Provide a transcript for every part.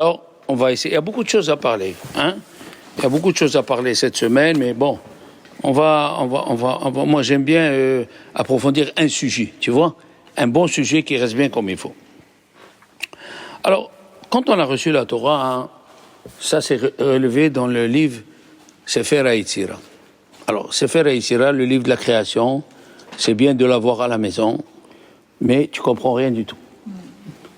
Alors, on va essayer. Il y a beaucoup de choses à parler, hein. Il y a beaucoup de choses à parler cette semaine, mais bon, moi, j'aime bien approfondir un sujet, tu vois, un bon sujet qui reste bien comme il faut. Alors, quand on a reçu la Torah, hein, ça s'est relevé dans le livre Sefer HaYetzira. Alors, Sefer HaYetzira, le livre de la création, c'est bien de l'avoir à la maison, mais tu comprends rien du tout.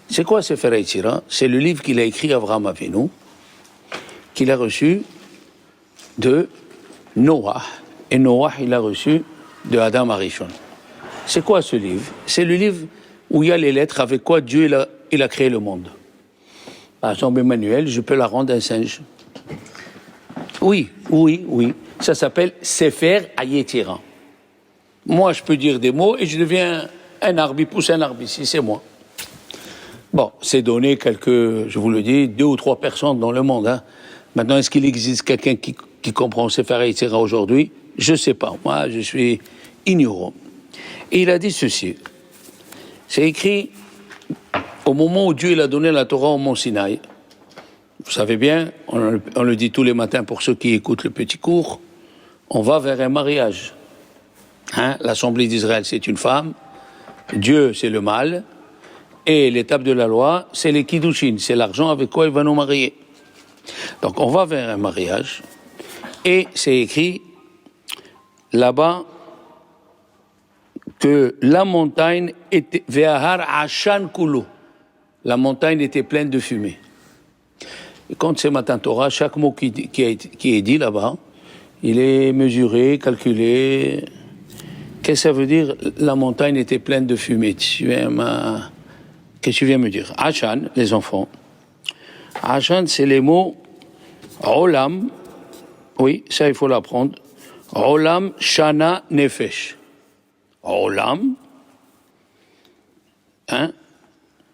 C'est quoi Sefer HaYetzira? C'est le livre qu'il a écrit Avraham Avinu, qu'il a reçu de Noah. Et Noah, il a reçu de Adam Arishon. C'est quoi ce livre? C'est le livre où il y a les lettres avec quoi Dieu il a créé le monde. Par exemple, Emmanuel, je peux la rendre un singe. Oui. Ça s'appelle Sefer HaYetzira. Moi, je peux dire des mots et je deviens un arbre, il pousse un arbre ici, c'est moi. Bon, c'est donné je vous le dis, 2 ou 3 personnes dans le monde. Hein. Maintenant, est-ce qu'il existe quelqu'un qui comprend Sefer HaYetzira aujourd'hui? Je ne sais pas. Moi, je suis ignorant. Et il a dit ceci. C'est écrit au moment où Dieu il a donné la Torah au mont Sinaï. Vous savez bien, on le dit tous les matins pour ceux qui écoutent le petit cours, on va vers un mariage. Hein? L'Assemblée d'Israël, c'est une femme. Dieu, c'est le mâle. Et l'étape de la loi, c'est les kiddushin, c'est l'argent avec quoi il va nous marier. Donc on va vers un mariage, et c'est écrit là-bas que la montagne était ve'ahar ashan kulu. La montagne était pleine de fumée. Et quand c'est Matan Torah, chaque mot qui est dit là-bas, il est mesuré, calculé. Qu'est-ce que ça veut dire? La montagne était pleine de fumée. Qu'est-ce que tu viens me dire? Ashan, les enfants. Ashan, c'est les mots Olam. Oui, ça, il faut l'apprendre. Olam, Shana, Nefesh. Olam. Hein?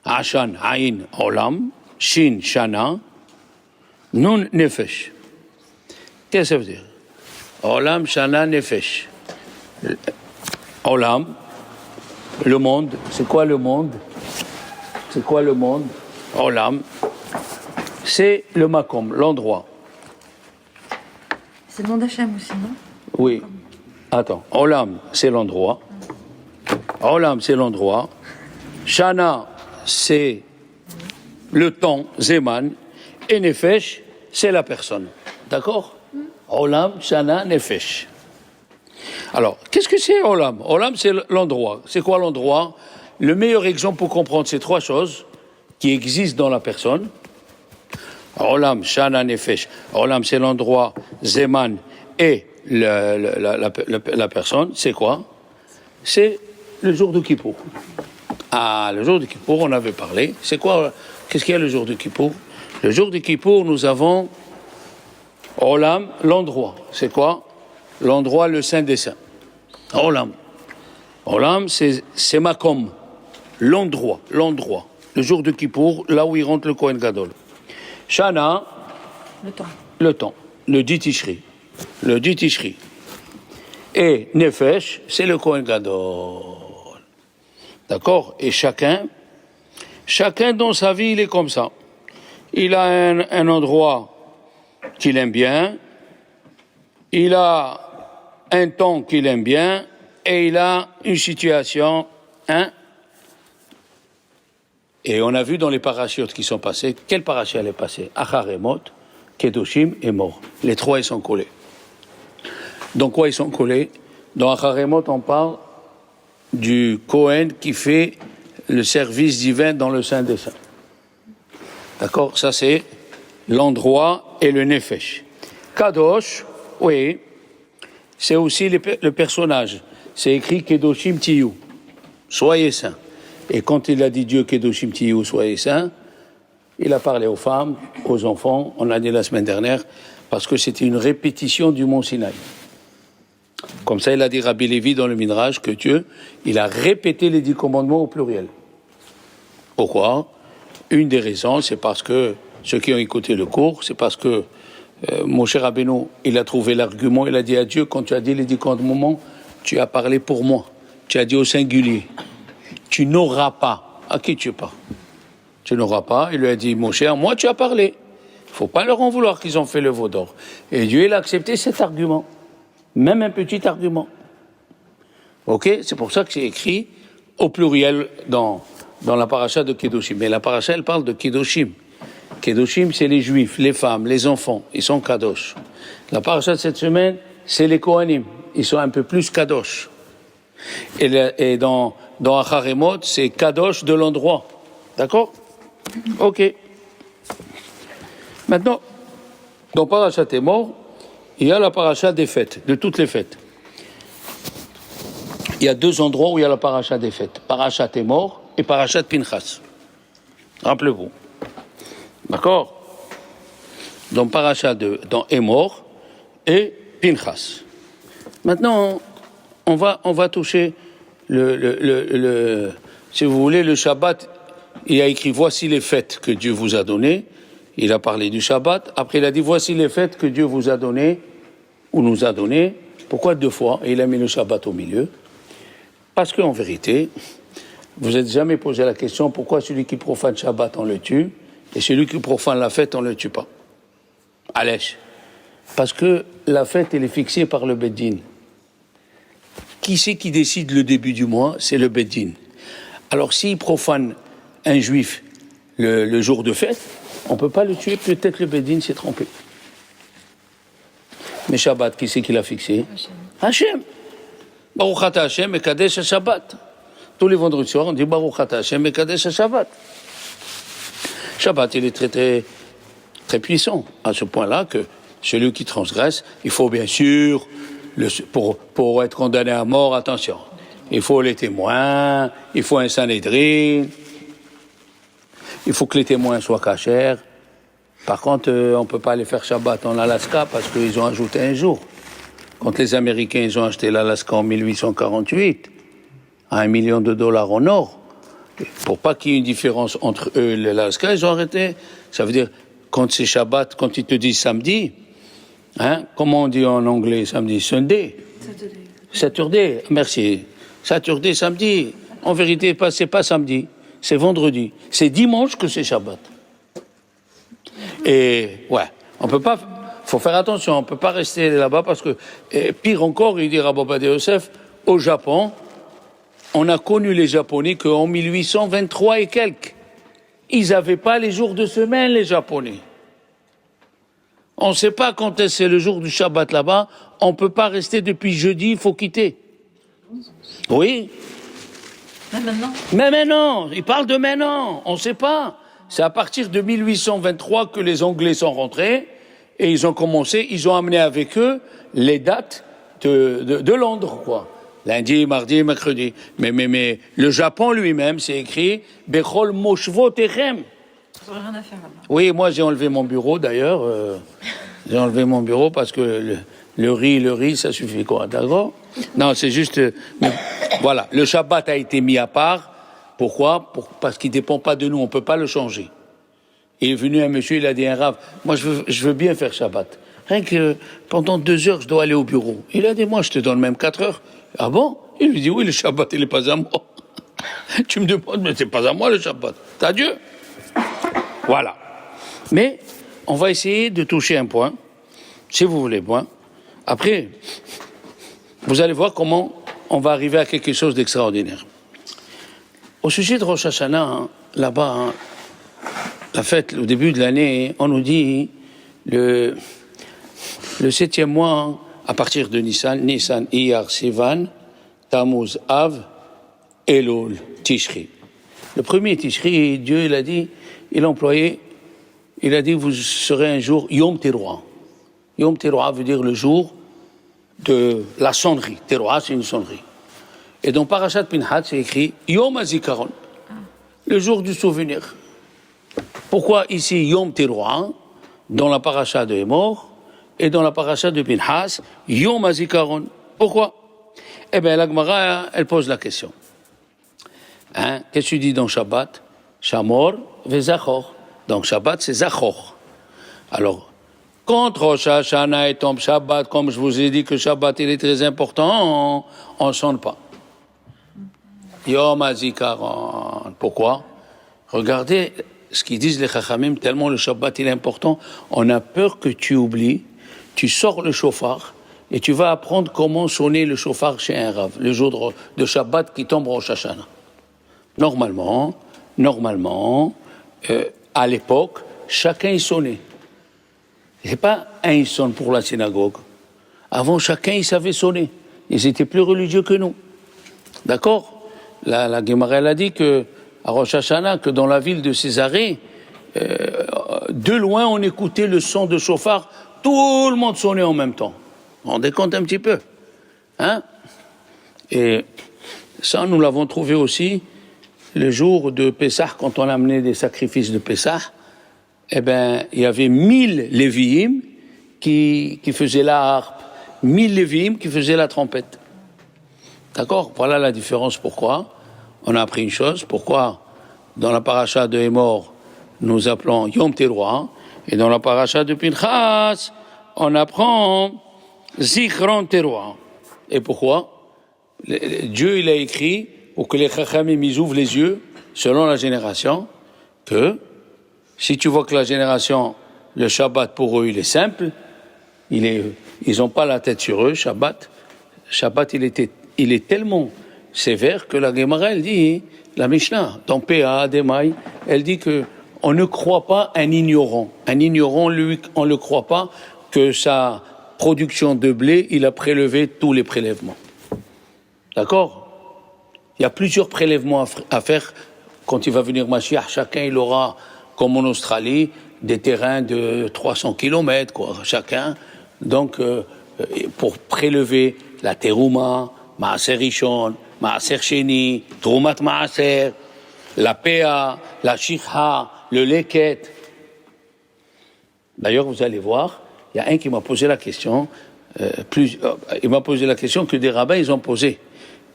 Ashan, Aïn, Olam. Shin, Shana. Nun, Nefesh. Qu'est-ce que ça veut dire? Olam, Shana, Nefesh. Olam, le monde. C'est quoi le monde? C'est quoi le monde? Olam, c'est le makom, l'endroit. C'est le nom d'Hachem aussi, non? Oui. Attends, Olam, c'est l'endroit. Olam, c'est l'endroit. Shana, c'est le temps, Zeman. Et Nefesh, c'est la personne. D'accord? Olam, Shana, Nefesh. Alors, qu'est-ce que c'est Olam? Olam, c'est l'endroit. C'est quoi l'endroit? Le meilleur exemple pour comprendre ces 3 choses qui existent dans la personne. Olam, Shana, Nefesh. Olam, c'est l'endroit, Zeman et la personne. C'est quoi? C'est le jour de Kippour. Ah, le jour de Kippour, on avait parlé. C'est quoi? Qu'est-ce qu'il y a le jour de Kippour? Le jour de Kippour, nous avons Olam, l'endroit. C'est quoi? L'endroit, le Saint des Saints. Olam. Olam, c'est Makom. L'endroit. Le jour de Kippour, là où il rentre le Kohen Gadol. Shana, le temps. Le dit Tishri. Et Nefesh, c'est le Kohen Gadol. D'accord? Et chacun dans sa vie, il est comme ça. Il a un endroit qu'il aime bien, il a un temps qu'il aime bien, et il a une situation, hein? Et on a vu dans les parachutes qui sont passés, quel parachute est passé? Acharemot, Kedoshim et Mor. Les 3, ils sont collés. Donc quoi ils sont collés? Dans Acharemot, on parle du Kohen qui fait le service divin dans le Saint des Saints. D'accord? Ça, c'est l'endroit et le Nefesh. Kadosh, oui, c'est aussi le personnage. C'est écrit Kedoshim Tiyu. Soyez saints. Et quand il a dit Dieu Kedoshim Tiyu, soyez saints, il a parlé aux femmes, aux enfants, on l'a dit la semaine dernière, parce que c'était une répétition du mont Sinaï. Comme ça, il a dit Rabbi Lévi dans le Midrash que Dieu, il a répété les 10 commandements au pluriel. Pourquoi? Une des raisons, c'est parce que, ceux qui ont écouté le cours, c'est parce que Moshe Rabbeinu, il a trouvé l'argument, il a dit à Dieu, quand tu as dit les 10 commandements, tu as parlé pour moi. Tu as dit au singulier. Tu n'auras pas. À qui tu parles? tu n'auras pas. Il lui a dit, mon cher, moi tu as parlé. Il ne faut pas leur en vouloir qu'ils ont fait le veau d'or. Et Dieu, il a accepté cet argument. Même un petit argument. Ok? C'est pour ça que c'est écrit au pluriel dans la paracha de Kedoshim. Mais la paracha, elle parle de Kedoshim. Kedoshim, c'est les juifs, les femmes, les enfants. Ils sont kadosh. La paracha de cette semaine, c'est les Kohanim. Ils sont un peu plus kadosh. Et dans Acharemot, c'est kadosh de l'endroit. D'accord? Ok. Maintenant, dans Parashat Emor, il y a la paracha des fêtes, de toutes les fêtes. Il y a deux endroits où il y a la paracha des fêtes. Parashat Emor et Parashat Pinchas. Rappelez-vous. D'accord? Dans dans Emor et Pinchas. Maintenant, on va toucher si vous voulez, le Shabbat. Il a écrit, voici les fêtes que Dieu vous a données. Il a parlé du Shabbat. Après, il a dit, voici les fêtes que Dieu vous a données, ou nous a données. Pourquoi deux fois? Et il a mis le Shabbat au milieu. Parce qu'en vérité, vous n'êtes jamais posé la question, pourquoi celui qui profane Shabbat, on le tue, et celui qui profane la fête, on ne le tue pas? Allez. Parce que la fête, elle est fixée par le Beddin. Qui c'est qui décide le début du mois? C'est le Beddin. Alors, s'il profane un juif le jour de fête, on ne peut pas le tuer, peut-être le Beddin s'est trompé. Mais Shabbat, qui c'est qui l'a fixé? Hachem. Baruch Ata Hachem et Kadesh Shabbat. Tous les vendredis soirs, on dit Baruch Ata Hachem et Kadesh Shabbat. Shabbat, il est très, très, très puissant, à ce point-là que celui qui transgresse, il faut bien sûr, pour être condamné à mort, attention, il faut les témoins, il faut un Sanhédrin, il faut que les témoins soient cachers. Par contre, on ne peut pas aller faire Shabbat en Alaska parce qu'ils ont ajouté un jour. Quand les Américains ils ont acheté l'Alaska en 1848, à $1 million en or, pour pas qu'il y ait une différence entre eux et l'Alaska, ils ont arrêté. Ça veut dire, quand c'est Shabbat, quand ils te disent samedi, comment on dit en anglais samedi? Sunday. Saturday. Merci. Saturday, samedi. En vérité, c'est pas samedi, c'est vendredi. C'est dimanche que c'est Shabbat. Et ouais, on peut pas. Faut faire attention, on peut pas rester là-bas parce que pire encore, il dit Rabbi Ovadia Yosef, au Japon, on a connu les Japonais qu'en 1823 et quelques, ils n'avaient pas les jours de semaine, les Japonais. On ne sait pas quand c'est le jour du Shabbat là-bas. On ne peut pas rester depuis jeudi, il faut quitter. Oui. Même maintenant. Mais maintenant, il parle de maintenant, on ne sait pas. C'est à partir de 1823 que les Anglais sont rentrés et ils ont commencé, ils ont amené avec eux les dates de Londres, quoi. Lundi, mardi, mercredi. Mais le Japon lui-même, c'est écrit Bechol Moshvo Techem. Ça n'a rien à faire là-bas. Oui, moi j'ai enlevé mon bureau d'ailleurs. J'ai enlevé mon bureau parce que le riz, ça suffit quoi, d'accord? Non, c'est juste. Mais, voilà, le Shabbat a été mis à part. Pourquoi? Parce qu'il ne dépend pas de nous, on ne peut pas le changer. Il est venu un monsieur, il a dit un rave, moi je veux bien faire Shabbat. Rien que pendant 2 heures, je dois aller au bureau. Il a dit, moi je te donne même 4 heures. Ah bon? Il lui dit, oui, le Shabbat, il n'est pas à moi. Tu me demandes, mais c'est pas à moi le Shabbat. C'est à Dieu. Voilà. Mais on va essayer de toucher un point, si vous voulez point. Après, vous allez voir comment on va arriver à quelque chose d'extraordinaire. Au sujet de Rosh Hashanah, là-bas, la fête, au début de l'année, on nous dit le 7e mois, à partir de Nissan, Iyar, Sivan, Tammuz, Av, Elul, Tishri. Le premier Tishri, Dieu, il a dit, il a dit, vous serez un jour Yom Teruah. Yom Teruah veut dire le jour de la sonnerie. Teruah, c'est une sonnerie. Et dans Parashat Pinchas, c'est écrit Yom HaZikaron, le jour du souvenir. Pourquoi ici Yom Teruah, dans la Parashat de Emor, et dans la Parashat de Pinchas, Yom HaZikaron? Pourquoi? Eh bien, la Gemara, elle pose la question. Qu'est-ce que tu dis dans Shabbat? Shamor veZachor. Donc Shabbat, c'est Zachor. Alors, quand Rosh Hashanah tombe Shabbat, comme je vous ai dit que Shabbat, il est très important, on ne sonne pas. Yom HaZikaron. Pourquoi? Regardez ce qu'ils disent les Chachamim, tellement le Shabbat il est important, on a peur que tu oublies, tu sors le shofar et tu vas apprendre comment sonner le shofar chez un Rav, le jour de Shabbat qui tombe Rosh Hashanah. Normalement, à l'époque, chacun y sonnait. C'est pas un il sonne pour la synagogue. Avant, chacun il savait sonner. Ils étaient plus religieux que nous. D'accord? La Gemara elle a dit que à Rosh Hashanah, que dans la ville de Césarée, de loin on écoutait le son de chauffard, tout le monde sonnait en même temps. On décompte un petit peu, hein? Et ça, nous l'avons trouvé aussi le jour de Pessah, quand on amenait des sacrifices de Pessah. Eh ben, il y avait 1000 Lévi'im qui faisaient la harpe, 1000 Lévi'im qui faisaient la trompette. D'accord? Voilà la différence. Pourquoi? On a appris une chose. Pourquoi dans la paracha de Hémor, nous appelons Yom Teruah, et dans la paracha de Pinchas, on apprend Zichron Teruah. Et pourquoi? Dieu, il a écrit, pour que les Chachamim ils ouvrent les yeux, selon la génération, que si tu vois que la génération, le Shabbat pour eux, il est simple, ils n'ont pas la tête sur eux, Shabbat, il est tellement sévère que la Gemara, elle dit, la Mishnah, dans P.A. Demai, elle dit que on ne croit pas un ignorant. Un ignorant, lui, on ne le croit pas que sa production de blé, il a prélevé tous les prélèvements. D'accord? Il y a plusieurs prélèvements à faire quand il va venir Mashiach. Chacun, il aura, comme en Australie, des terrains de 300 km, quoi, chacun. Donc, pour prélever la terouma, Maaser Rishon, Maaser Sheni, Troumat Maaser, la Péa, la Shikha, le Leket. D'ailleurs, vous allez voir, il y a un qui m'a posé la question, il m'a posé la question que des rabbins, ils ont posé.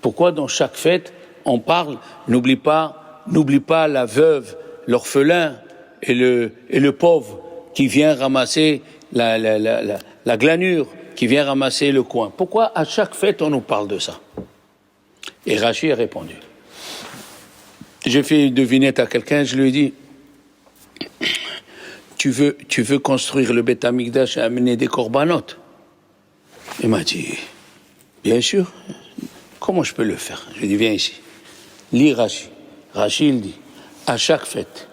Pourquoi dans chaque fête, on parle, n'oublie pas la veuve, l'orphelin et le pauvre qui vient ramasser la glanure, qui vient ramasser le coin. Pourquoi à chaque fête on nous parle de ça? Et Rachi a répondu. J'ai fait une devinette à quelqu'un, je lui ai dit, tu veux construire le Beth Amikdash et amener des corbanotes? Il m'a dit, bien sûr. Comment je peux le faire? Je lui ai dit, viens ici. Lis Rachi. Rachi, il dit, à chaque fête,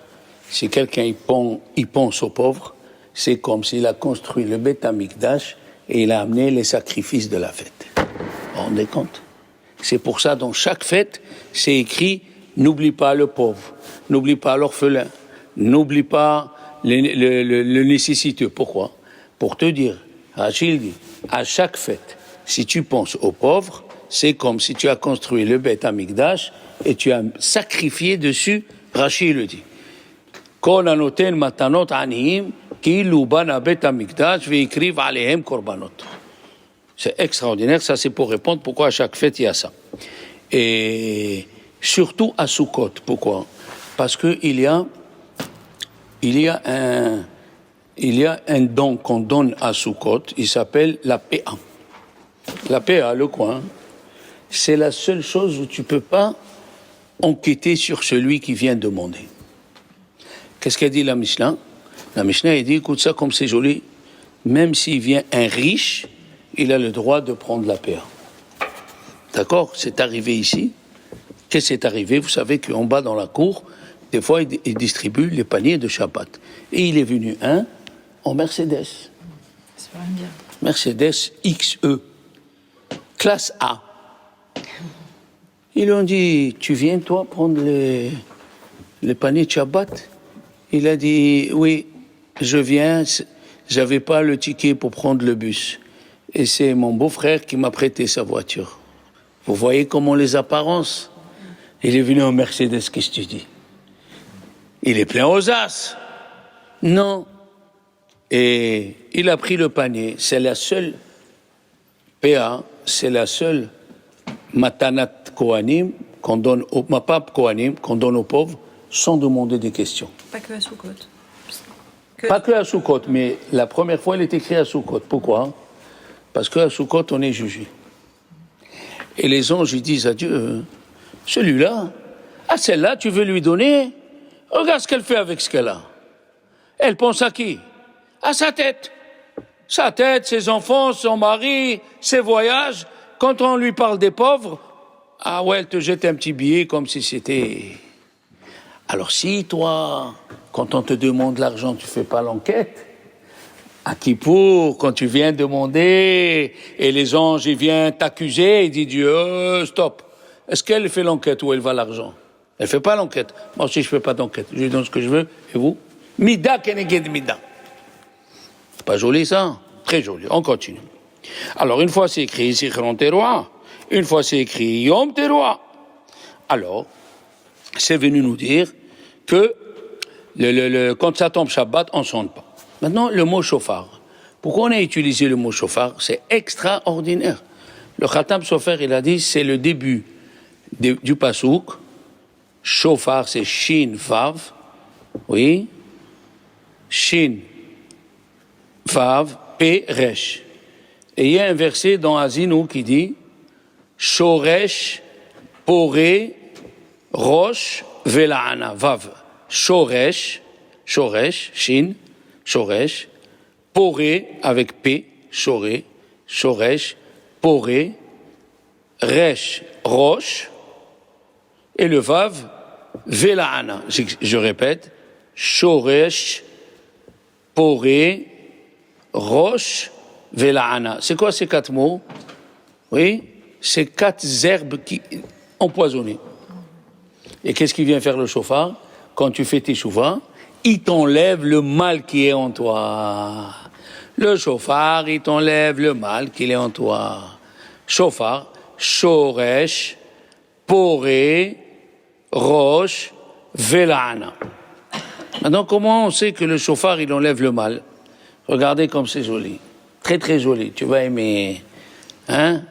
si quelqu'un y pense aux pauvres, c'est comme s'il a construit le Beth Amikdash et il a amené les sacrifices de la fête. Vous vous rendez compte? C'est pour ça, dans chaque fête, c'est écrit, n'oublie pas le pauvre, n'oublie pas l'orphelin, n'oublie pas le nécessiteux. Pourquoi? Pour te dire, Rachid dit, à chaque fête, si tu penses aux pauvres, c'est comme si tu as construit le Beth Amikdash et tu as sacrifié dessus, Rachid le dit. Kol anoten matanot aniyim, kilu bana Beth Amikdash veikriv alehem korbanot. C'est extraordinaire, ça c'est pour répondre pourquoi à chaque fête il y a ça. Et surtout à Sukkot, pourquoi? Parce que il y a un don qu'on donne à Sukkot, il s'appelle la PA. La PA, le coin, c'est la seule chose où tu peux pas enquêter sur celui qui vient demander. Qu'est-ce qu'a dit la Mishnah? La Mishnah, elle dit, écoute ça comme c'est joli, même s'il vient un riche, il a le droit de prendre la PA. D'accord? C'est arrivé ici. Qu'est-ce qui est arrivé? Vous savez qu'en bas dans la cour, des fois, ils distribuent les paniers de Shabbat. Et il est venu un en Mercedes. C'est vraiment bien. Mercedes XE. Classe A. Ils lui ont dit, tu viens toi prendre les paniers de Shabbat? Il a dit, oui, je viens, j'avais pas le ticket pour prendre le bus. Et c'est mon beau-frère qui m'a prêté sa voiture. Vous voyez comment les apparences? Il est venu en Mercedes, qu'est-ce que tu dis? Il est plein aux as. Non. Et il a pris le panier. C'est la seule PA, c'est la seule matanat kohanim qu'on donne aux mapap kohanim qu'on donne aux pauvres sans demander des questions. Pas que à Sukkot. Pas que à Sukkot, mais la première fois, il est écrit à Sukkot. Pourquoi? Parce qu'à Sukkot, on est jugé. Et les anges, ils disent à Dieu, celui-là, celle-là, tu veux lui donner? Regarde ce qu'elle fait avec ce qu'elle a. Elle pense à qui? À sa tête. Sa tête, ses enfants, son mari, ses voyages. Quand on lui parle des pauvres, ah ouais, elle te jette un petit billet comme si c'était... Alors si toi, quand on te demande l'argent, tu fais pas l'enquête, à Kippour, quand tu viens demander, et les anges, ils viennent t'accuser, il dit Dieu, stop. Est-ce qu'elle fait l'enquête où elle va l'argent? Elle fait pas l'enquête. Moi aussi, je fais pas d'enquête. Je lui donne ce que je veux, et vous? Mida keneged mida. C'est pas joli ça? Très joli. On continue. Alors, une fois c'est écrit Zichron Teroa, une fois c'est écrit Yom Teroa. Alors, c'est venu nous dire que quand ça tombe Shabbat, on ne sonne pas. Maintenant, le mot chauffard. Pourquoi on a utilisé le mot chauffard? C'est extraordinaire. Le Khatam Sofer, il a dit, c'est le début du pasouk. Chauffard, c'est Shin Vav. Oui. Shin Vav, P, Resh. Et il y a un verset dans Azinu qui dit Shoresh, Poré, Rosh, Vela'ana, Vav. Shoresh, Shin, Shoresh, Poré avec P, Shoré, Shoresh, Poré, Resh, Rosh, et le Vav, Vela'ana. Je répète, Shoresh, Poré, Rosh, Vela'ana. C'est quoi ces 4 mots? Oui, c'est 4 herbes empoisonnées. Et qu'est-ce qui vient faire le chauffard? Quand tu fais tes chouvas, il t'enlève le mal qui est en toi. Le chauffard, il t'enlève le mal qui est en toi. Chauffard, Shoresh, Poré, Rosh, Vela'ana. Maintenant, comment on sait que le chauffard, il enlève le mal? Regardez comme c'est joli. Très, très joli. Tu vas aimer, hein?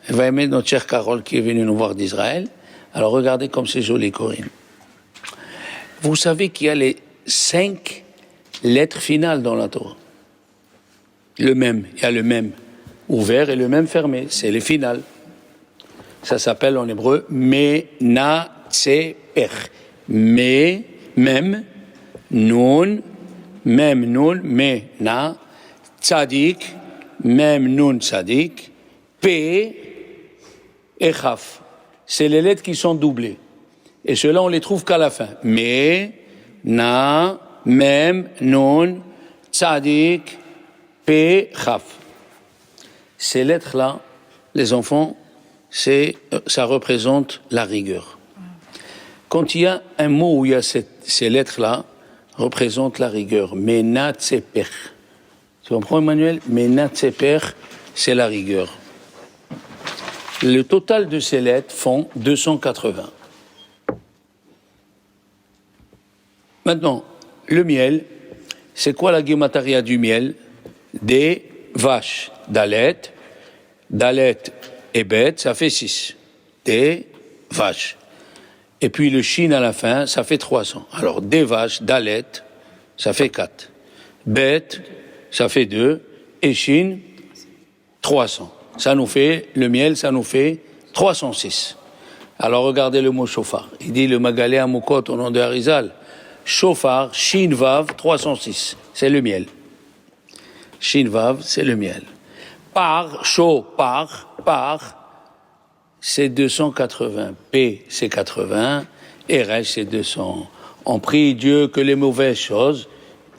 Tu vas aimer notre chère Carole qui est venue nous voir d'Israël. Alors, regardez comme c'est joli, Corinne. Vous savez qu'il y a les 5 lettres finales dans la Torah. Le même. Il y a le même ouvert et le même fermé. C'est les finales. Ça s'appelle en hébreu Menatseper. Même, Nun, Mena, Tzadik, Mem, Nun, Tzadik, P et Chaf. C'est les lettres qui sont doublées. Et ceux-là, on les trouve qu'à la fin. Na, Mem, Nun, Tzadik, P, Chaf. Ces lettres-là, les enfants, ça représente la rigueur. Quand il y a un mot où il y a ces lettres-là, représente la rigueur. Menatseper. Tu comprends, Emmanuel? Menatseper, c'est la rigueur. Le total de ces lettres font 280. Maintenant, le miel, c'est quoi la guémataria du miel? Des vaches, dalet et bête, ça fait 6. Des vaches. Et puis le shin à la fin, ça fait 300. Alors, des vaches, dalet, ça fait 4. Bête, ça fait 2. Et shin, 300. Ça nous fait, le miel, ça nous fait 306. Alors, regardez le mot chauffard. Il dit le Magalé Amoukot au nom de Harizal. Chauffard, shin vav, 306. C'est le miel. Shin vav, c'est le miel. Par, c'est 280. P, c'est 80. Et Resh, c'est 200. On prie Dieu que les mauvaises choses,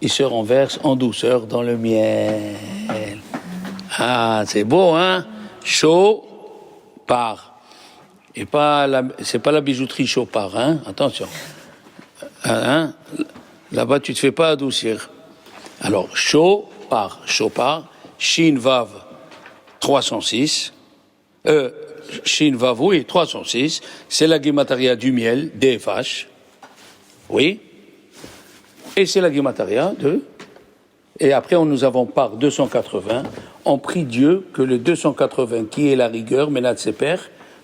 ils se renversent en douceur dans le miel. Ah, c'est beau, hein? Chaud, par. Et c'est pas la bijouterie Chopard, hein? Attention. Hein? Là-bas, tu te fais pas adoucir. Alors, Chopard, Shin Vav, 306. Shin Vav, oui, 306. C'est la guémataria du miel, des vaches. Oui. Et c'est la guémataria de... Et après, nous avons par 280. On prie Dieu que le 280, qui est la rigueur, Menatseper,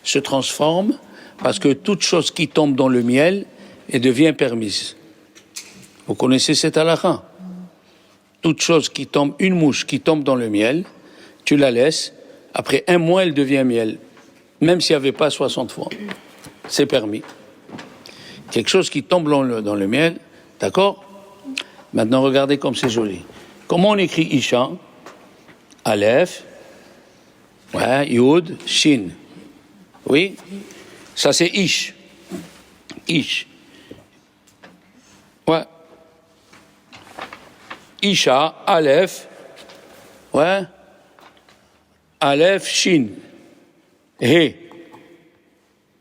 se transforme, parce que toute chose qui tombe dans le miel, elle devient permise. Vous connaissez cette halakha? Toute chose qui tombe, une mouche qui tombe dans le miel, tu la laisses, après 1 mois, elle devient miel. Même s'il n'y avait pas 60 fois. C'est permis. quelque chose qui tombe dans le miel, d'accord? Maintenant, regardez comme c'est joli. Comment on écrit Isha? Aleph, ouais, Yud, Shin. Oui? Ça, c'est Ish. Ish. Ouais. Isha, Aleph, ouais. Aleph, Shin. He.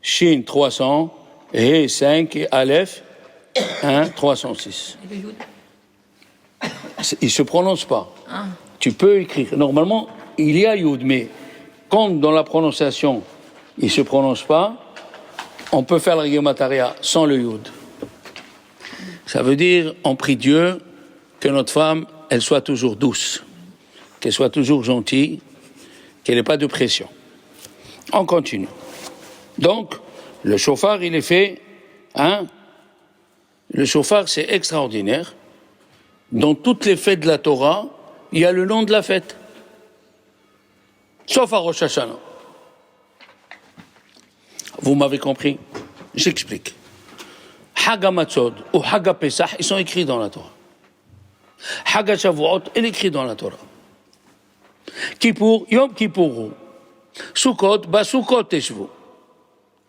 Shin, 300. He, 5. Et Aleph, 1, 306. Et le Yud? Il ne se prononce pas. Tu peux écrire. Normalement, il y a Yud, mais quand dans la prononciation, il ne se prononce pas, on peut faire la Guémataria sans le Yud. Ça veut dire, on prie Dieu que notre femme, elle soit toujours douce, qu'elle soit toujours gentille, qu'elle n'ait pas de pression. On continue. Donc, le chauffard, il est fait, hein? Le chauffard, c'est extraordinaire. Dans toutes les fêtes de la Torah, il y a le nom de la fête. Sauf à Rosh Hashanah. Vous m'avez compris? J'explique. Hag HaMatzot ou Hag HaPesach, ils sont écrits dans la Torah. Hag HaShavuot, il est écrit dans la Torah. Kippour, Yom Kippour. Sukkot, Sukkot Teshvu.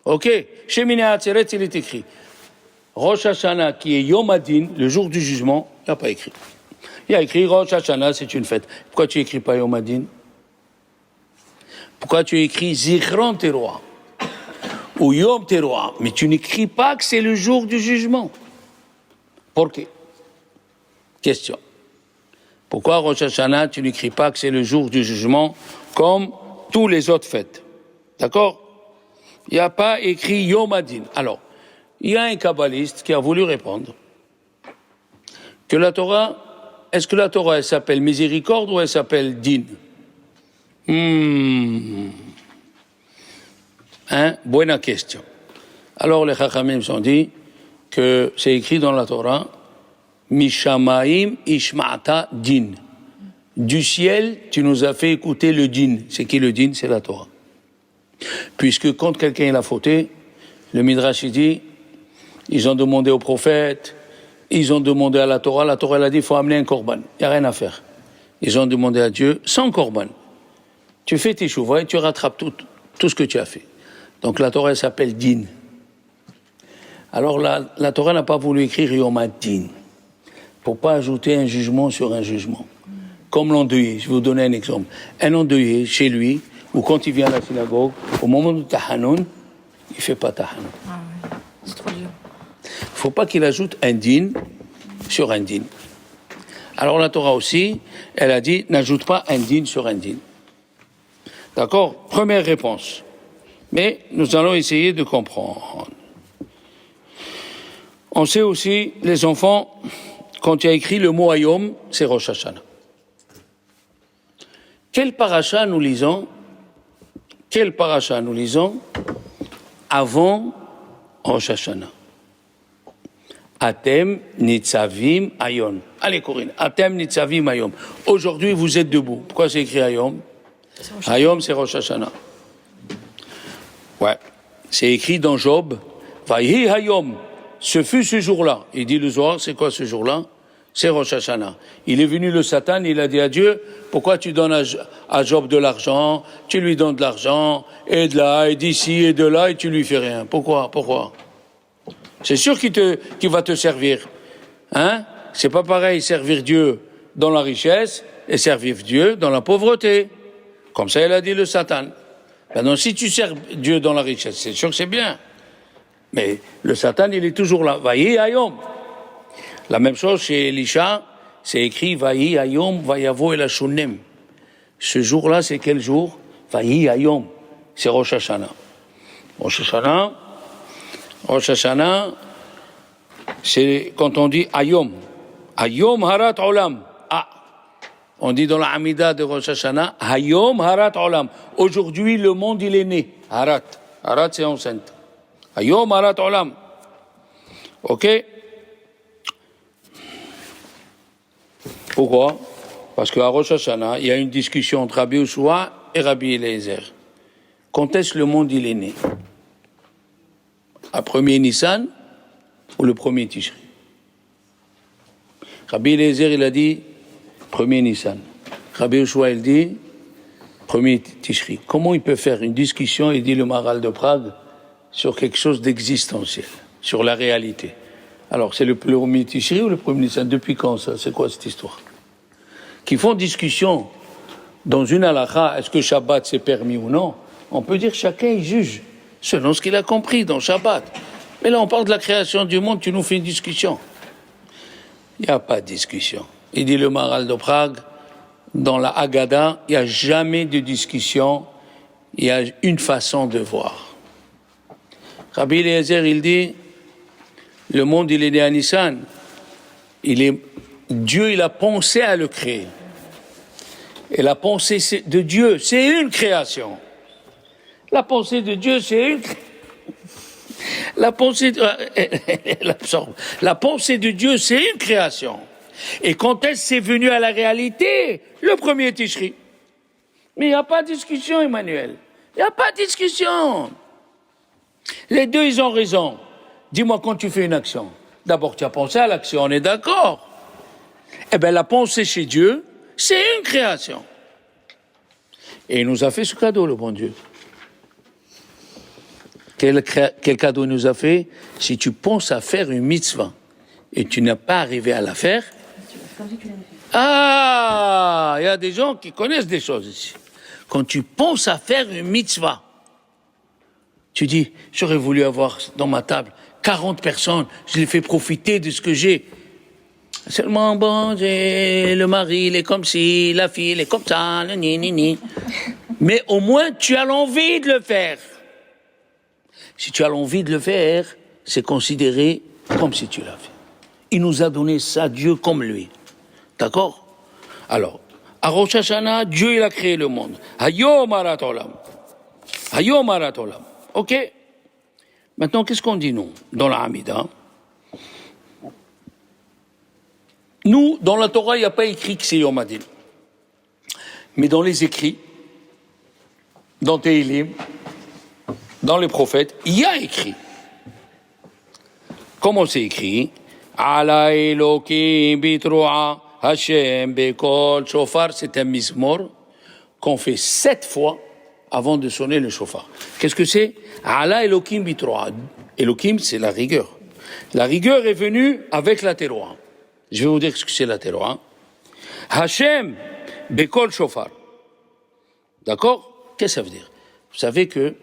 Ok? Shemini Atzeret, il est écrit. Rosh Hashanah, qui est Yom Adin, le jour du jugement, il n'y a pas écrit. Il y a écrit Rosh Hashanah, c'est une fête. Pourquoi tu n'écris pas Yom Adin? Pourquoi tu écris Zichron Teroa ou Yom Teroa, mais tu n'écris pas que c'est le jour du jugement? Pourquoi? Question. Pourquoi Rosh Hashanah, tu n'écris pas que c'est le jour du jugement comme tous les autres fêtes? D'accord? Il n'y a pas écrit Yom Adin. Alors, il y a un kabbaliste qui a voulu répondre que la Torah, est-ce que la Torah, elle s'appelle miséricorde ou elle s'appelle din? Bonne question. Alors les Chachamim ont dit que c'est écrit dans la Torah, Mishamaim ishma'ata din. Du ciel, tu nous as fait écouter le din. C'est qui le din? C'est la Torah. Puisque quand quelqu'un a fauté, le Midrash dit, ils ont demandé au prophète, ils ont demandé à la Torah elle a dit, il faut amener un korban, il n'y a rien à faire. Ils ont demandé à Dieu, sans korban, tu fais tes chouvas et tu rattrapes tout ce que tu as fait. Donc la Torah, elle s'appelle din. Alors la Torah n'a pas voulu écrire Yom Din, pour pas ajouter un jugement sur un jugement. Comme l'endeuillé, je vais vous donner un exemple. Un endeuillé, chez lui, ou quand il vient à la synagogue, au moment du Tahanoun, il ne fait pas Tahanoun. Ah ouais, c'est trop dur. Il ne faut pas qu'il ajoute un din sur un din. Alors la Torah aussi, elle a dit, n'ajoute pas un din sur un din. D'accord? Première réponse. Mais nous allons essayer de comprendre. On sait aussi, les enfants, quand il y a écrit le mot Ayom, c'est Rosh Hashanah. Quel paracha nous lisons avant Rosh Hashanah? Atem nitzavim ayom. Allez Corinne, Atem nitzavim ayom. Aujourd'hui vous êtes debout. Pourquoi c'est écrit ayom? Ayom c'est Rosh Hashanah. Ouais, c'est écrit dans Job. Vayi hayom. Ce fut ce jour-là. Il dit le soir, c'est quoi ce jour-là? C'est Rosh Hashanah. Il est venu le Satan, il a dit à Dieu, pourquoi tu donnes à Job de l'argent, tu lui donnes de l'argent, et de là, et d'ici, et de là, et tu lui fais rien. Pourquoi? C'est sûr qu'il va te servir. Hein? C'est pas pareil servir Dieu dans la richesse et servir Dieu dans la pauvreté. Comme ça, il a dit le Satan. Maintenant, si tu sers Dieu dans la richesse, c'est sûr que c'est bien. Mais le Satan, il est toujours là. Vayi ayom. La même chose chez Elisha, c'est écrit Vayi ayom vayavo el hashunem. Ce jour-là, c'est quel jour? Vayi ayom. C'est Rosh Hashanah. Rosh Hashanah, c'est quand on dit ayom. Ayom harat olam. Ah. On dit dans la Hamida de Rosh Hashanah, Hayom harat olam. Aujourd'hui, le monde, il est né. Harat. Harat, c'est enceinte. Hayom harat olam. Ok? Pourquoi? Parce qu'à Rosh Hashanah, il y a une discussion entre Rabbi Yoshua et Rabbi Eliezer. Quand est-ce que le monde il est né? À 1er Nissan ou le premier Tishri? Rabbi Eliezer, il a dit premier Nissan. Rabbi Yoshua, il dit premier Tishri. Comment il peut faire une discussion, il dit le Maharal de Prague, sur quelque chose d'existentiel, sur la réalité? Alors, c'est le premier Tishri ou le premier Nissan? Depuis quand ça? C'est quoi cette histoire? Qui font discussion dans une halakha, est-ce que Shabbat c'est permis ou non? On peut dire chacun il juge selon ce qu'il a compris dans Shabbat. Mais là, on parle de la création du monde, tu nous fais une discussion. Il n'y a pas de discussion. Il dit le Maharal de Prague, dans la Haggadah, il n'y a jamais de discussion, il y a une façon de voir. Rabbi Eliezer, il dit, le monde, il est né à Nissan. Dieu, il a pensé à le créer. Et la pensée de Dieu, c'est une création. La pensée de Dieu, c'est une création. La pensée de Dieu, c'est une création. Et quand est-ce c'est venu à la réalité? Le premier Tishri. Mais il n'y a pas de discussion, Emmanuel. Il n'y a pas de discussion. Les deux, ils ont raison. Dis-moi quand tu fais une action. D'abord, tu as pensé à l'action, on est d'accord. Eh bien, la pensée chez Dieu, c'est une création. Et il nous a fait ce cadeau, le bon Dieu. Quel cadeau il nous a fait? Si tu penses à faire une mitzvah et tu n'as pas arrivé à la faire, ah, il y a des gens qui connaissent des choses ici. Quand tu penses à faire une mitzvah, tu dis, j'aurais voulu avoir dans ma table 40 personnes, je les fais profiter de ce que j'ai. Seulement, bon, le mari, il est comme ci, la fille, elle est comme ça, ni. Mais au moins, tu as l'envie de le faire. Si tu as l'envie de le faire, c'est considéré comme si tu l'as fait. Il nous a donné ça, Dieu, comme lui. D'accord? Alors, à Rosh Hashanah, Dieu, il a créé le monde. Hayom harat olam. Hayom harat olam. Ok? Maintenant, qu'est-ce qu'on dit, nous, dans la Hamida? Nous, dans la Torah, il n'y a pas écrit que c'est Yom Hadin. Mais dans les écrits, dans Tehilim, dans les prophètes, il y a écrit. Comment c'est écrit? Ala Elokim bitroa Hashem bekol shofar, c'est un mizmor qu'on fait 7 fois avant de sonner le shofar. Qu'est-ce que c'est? Ala Elokim bitroa. Elokim, c'est la rigueur. La rigueur est venue avec la teroa. Je vais vous dire ce que c'est la teroa. Hashem bekol shofar. D'accord? Qu'est-ce que ça veut dire? Vous savez que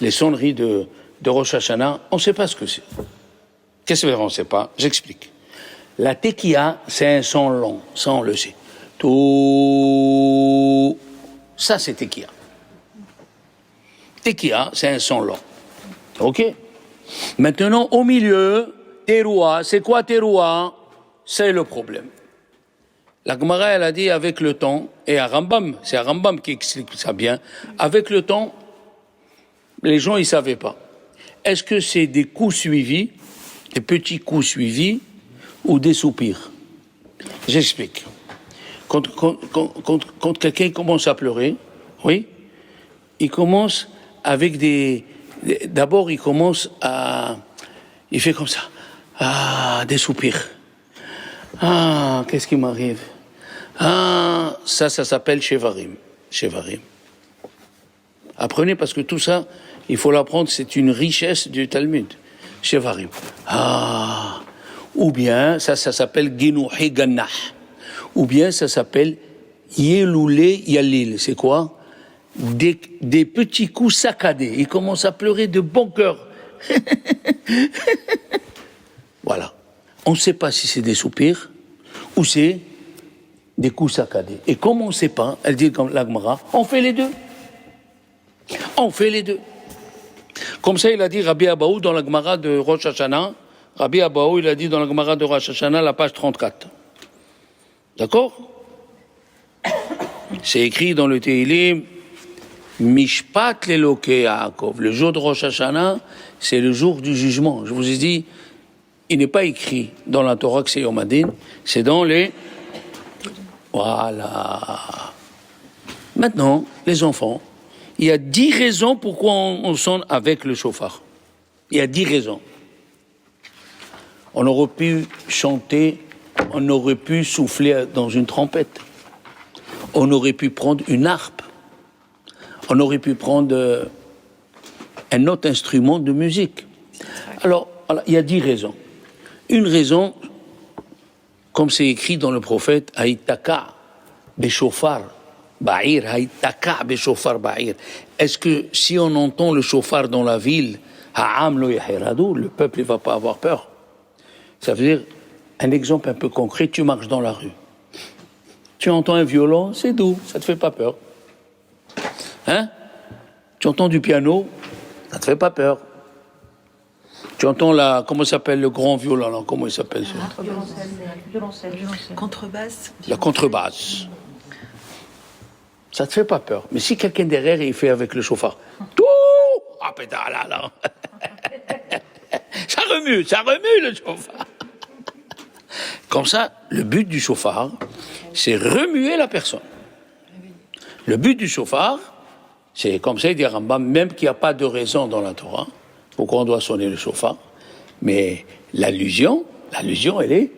les sonneries de Rosh Hashanah, on ne sait pas ce que c'est. Qu'est-ce que ça veut dire on ne sait pas? J'explique. La tekiya, c'est un son long, ça on le sait. Tout. Ça c'est tekiya. Tekiya, c'est un son long. Ok? Maintenant, au milieu, teroua, c'est quoi teroua? C'est le problème. La Gemara, elle a dit avec le temps, et à Rambam, c'est à Rambam qui explique ça bien, avec le temps, les gens, ils ne savaient pas. Est-ce que c'est des coups suivis, des petits coups suivis, ou des soupirs? J'explique. Quand quelqu'un commence à pleurer, oui, il commence avec d'abord, il commence à... Il fait comme ça. Ah, des soupirs. Ah, qu'est-ce qui m'arrive? Ah, ça s'appelle Shevarim. Shevarim. Apprenez parce que tout ça, il faut l'apprendre, c'est une richesse du Talmud. Shevarim. Ah, ou bien ça s'appelle Ginuhi Gannah. Ou bien ça s'appelle Yeloulé Yalil. C'est quoi? Des petits coups saccadés. Il commence à pleurer de bon cœur. Voilà. On ne sait pas si c'est des soupirs ou c'est des coups saccadés. Et comme on ne sait pas, elle dit comme la Gemara, on fait les deux. On fait les deux. Comme ça, il a dit Rabbi Abaou dans la Gemara de Rosh Hashanah. Rabbi Abaou, il a dit dans la Gemara de Rosh Hashanah, la page 34. D'accord? C'est écrit dans le Tehilim, Mishpat leloke Yaakov. Le jour de Rosh Hashanah, c'est le jour du jugement. Je vous ai dit, il n'est pas écrit dans la Torah que c'est Yom Hadin, c'est dans les... Voilà. Maintenant, les enfants, il y a 10 raisons pourquoi on sonne avec le chauffard. Il y a 10 raisons. On aurait pu chanter, on aurait pu souffler dans une trompette. On aurait pu prendre une harpe. On aurait pu prendre un autre instrument de musique. Alors, il y a 10 raisons. Une raison, comme c'est écrit dans le prophète, Haïtaka, Beshofar, Ba'ir, Haïtaka, Beshofar, Ba'ir. Est-ce que si on entend le chauffard dans la ville, Ha'am lo yahiradou, le peuple ne va pas avoir peur? Ça veut dire, un exemple un peu concret, tu marches dans la rue. Tu entends un violon, c'est doux, ça ne te fait pas peur. Hein? Tu entends du piano, ça ne te fait pas peur. Tu entends comment s'appelle le grand violon là? Comment il s'appelle ça? Violoncelle. Contrebasse. La contrebasse. Ça ne te fait pas peur. Mais si quelqu'un derrière, il fait avec le chauffard, tout, ah putain là. ça remue le chauffard. Comme ça, le but du chauffard, c'est remuer la personne. Le but du chauffard, c'est comme ça, il dit Rambam, même qu'il n'y a pas de raison dans la Torah, pourquoi on doit sonner le chauffard, mais l'allusion, elle est,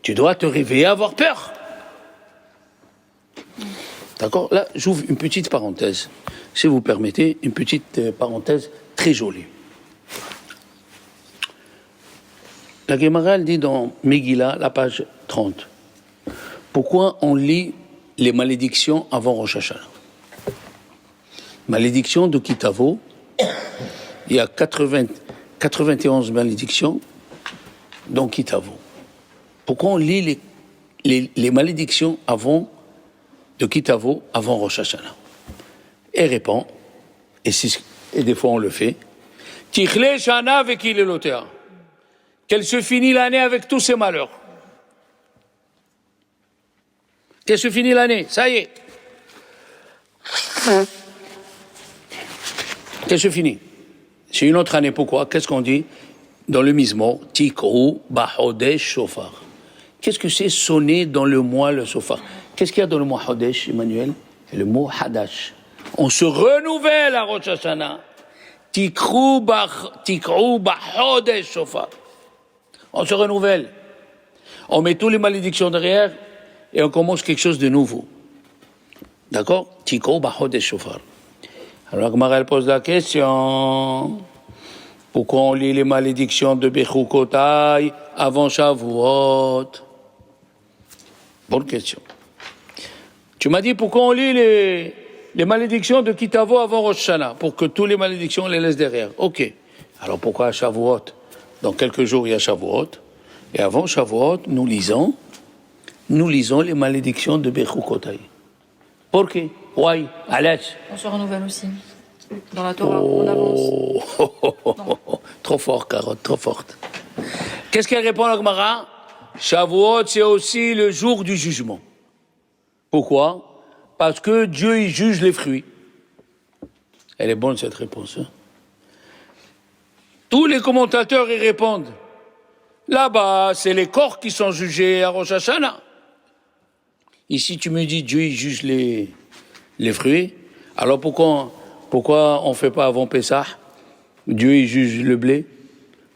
tu dois te réveiller, avoir peur. D'accord? Là, j'ouvre une petite parenthèse, si vous permettez, une petite parenthèse très jolie. La Gemara, elle dit dans Megillah, la page 30, pourquoi on lit les malédictions avant Rosh Hashanah? Malédiction de Kitavo, il y a 91 malédictions dans Kitavo. Pourquoi on lit les malédictions de Kitavo avant Rosh Hashanah? Et répond, et des fois on le fait, Tichle Shana vekilelotea, qu'elle se finit l'année avec tous ses malheurs. Qu'elle se finit l'année, ça y est. Qu'elle se finit. C'est une autre année, pourquoi? Qu'est-ce qu'on dit dans le Mizmor? Tikrou bahodesh shofar. Qu'est-ce que c'est sonner dans le mois le shofar? Qu'est-ce qu'il y a dans le mois Hodesh, Emmanuel? C'est le mot Hadash. On se renouvelle à Rosh Hashanah. Tikrou bahodesh shofar. On se renouvelle. On met toutes les malédictions derrière et on commence quelque chose de nouveau. D'accord? Tikrou bahodesh shofar. Alors, Gmara pose la question, pourquoi on lit les malédictions de Bechukotai avant Shavuot? Bonne question. Tu m'as dit pourquoi on lit les malédictions de Kitavo avant Rosh Hashanah, pour que toutes les malédictions on les laisse derrière. Ok. Alors pourquoi à Shavuot? Dans quelques jours il y a Shavuot, et avant Shavuot, nous lisons les malédictions de Bechukotai. Pourquoi? Why? Alex. On se renouvelle aussi. Dans la Torah, on avance. Trop fort, Carotte, trop forte. Qu'est-ce qu'elle répond à Gemara? Shavuot, c'est aussi le jour du jugement. Pourquoi? Parce que Dieu, il juge les fruits. Elle est bonne, cette réponse. Hein? Tous les commentateurs y répondent. Là-bas, c'est les corps qui sont jugés à Rosh Hashanah. Ici, tu me dis, Dieu, il juge les fruits. Alors pourquoi on ne fait pas avant Pessah? Dieu, il juge le blé.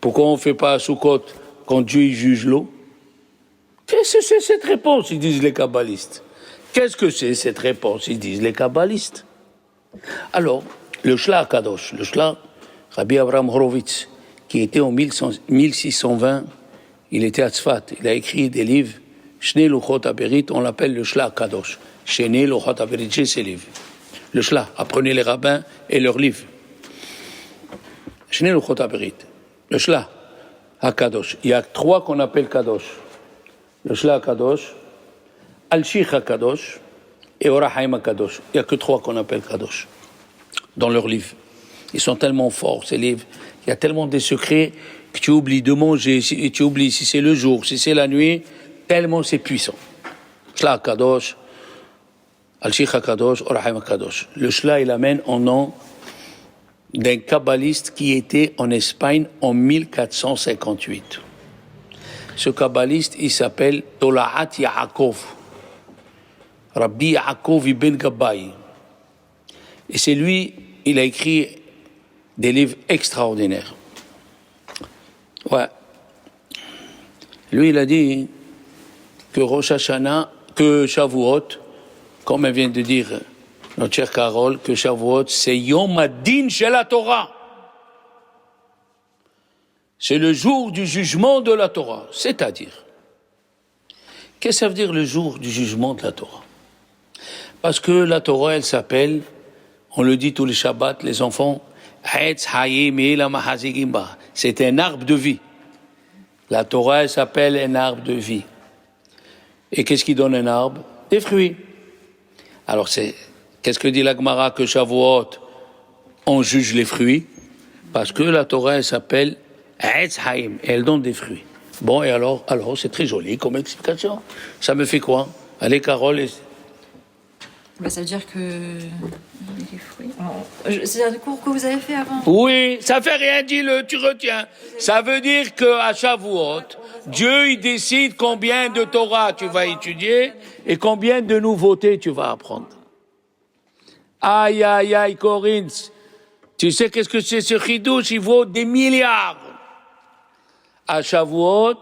Pourquoi on ne fait pas à Sukkot quand Dieu, il juge l'eau? Qu'est-ce que c'est cette réponse, ils disent les kabbalistes? Qu'est-ce que c'est cette réponse, ils disent les kabbalistes? Alors, le Shla Kadosh, Rabbi Abraham Horowitz, qui était en 1620, il était à Tzfat, il a écrit des livres, Shnei Luchot Aberit, on l'appelle le Shla Kadosh. Shnei Luchot Aberit, j'ai ces livres. Le Shla, apprenez les rabbins et leurs livres. Shnei Luchot Aberit, le Shla HaKadosh. Il y a 3 qu'on appelle Kadosh. Le Shla HaKadosh, Al-Shich HaKadosh et Orahaim HaKadosh. Il n'y a que 3 qu'on appelle Kadosh dans leurs livres. Ils sont tellement forts, ces livres. Il y a tellement de secrets que tu oublies de manger, et tu oublies si c'est le jour, si c'est la nuit, tellement c'est puissant. Shla HaKadosh, Al-Shich HaKadosh, Orahaim HaKadosh. Le Shla, il amène en nom d'un kabbaliste qui était en Espagne en 1458. Ce kabbaliste, il s'appelle Tola'at Yaakov, Rabbi Yaakov ibn Gabbai. Et c'est lui, il a écrit des livres extraordinaires. Ouais. Lui, il a dit que Rosh Hashanah, que Shavuot, comme elle vient de dire notre chère Carole, que Shavuot, c'est Yom Adin chez la Torah. C'est le jour du jugement de la Torah. C'est-à-dire, qu'est-ce que ça veut dire le jour du jugement de la Torah? Parce que la Torah, elle s'appelle, on le dit tous les Shabbats, les enfants, c'est un arbre de vie. La Torah, elle s'appelle un arbre de vie. Et qu'est-ce qui donne un arbre? Des fruits. Alors qu'est-ce que dit la Gemara que Shavuot, on juge les fruits? Parce que la Torah, elle s'appelle Etz Haïm, et elle donne des fruits. Bon, et alors, c'est très joli comme explication. Ça me fait quoi? Allez, Carole. Ça veut dire que les fruits. C'est un cours que vous avez fait avant. Oui, ça fait rien, dis-le, tu retiens. Ça veut dire qu'à Shavuot, Dieu, il décide combien de Torah tu vas étudier et combien de nouveautés tu vas apprendre. Aïe, aïe, aïe, Corinne. Tu sais qu'est-ce que c'est ce chidouche? Il vaut des milliards. À Shavuot,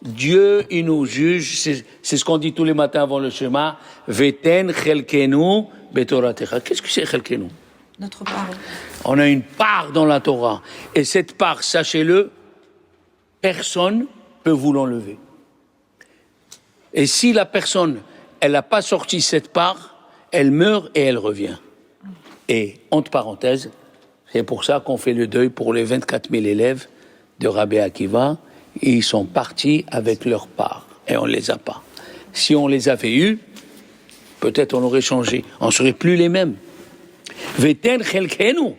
Dieu, il nous juge, c'est ce qu'on dit tous les matins avant le Shema, Veten chelkenu betoratecha. Qu'est-ce que c'est chelkenu? Notre part. On a une part dans la Torah. Et cette part, sachez-le, personne peut vous l'enlever. Et si la personne, elle n'a pas sorti cette part, elle meurt et elle revient. Et, entre parenthèses, c'est pour ça qu'on fait le deuil pour les 24 000 élèves de Rabbi Akiva. Ils sont partis avec leur part et on ne les a pas. Si on les avait eus, peut-être on aurait changé. On ne serait plus les mêmes. Veten chelkenu.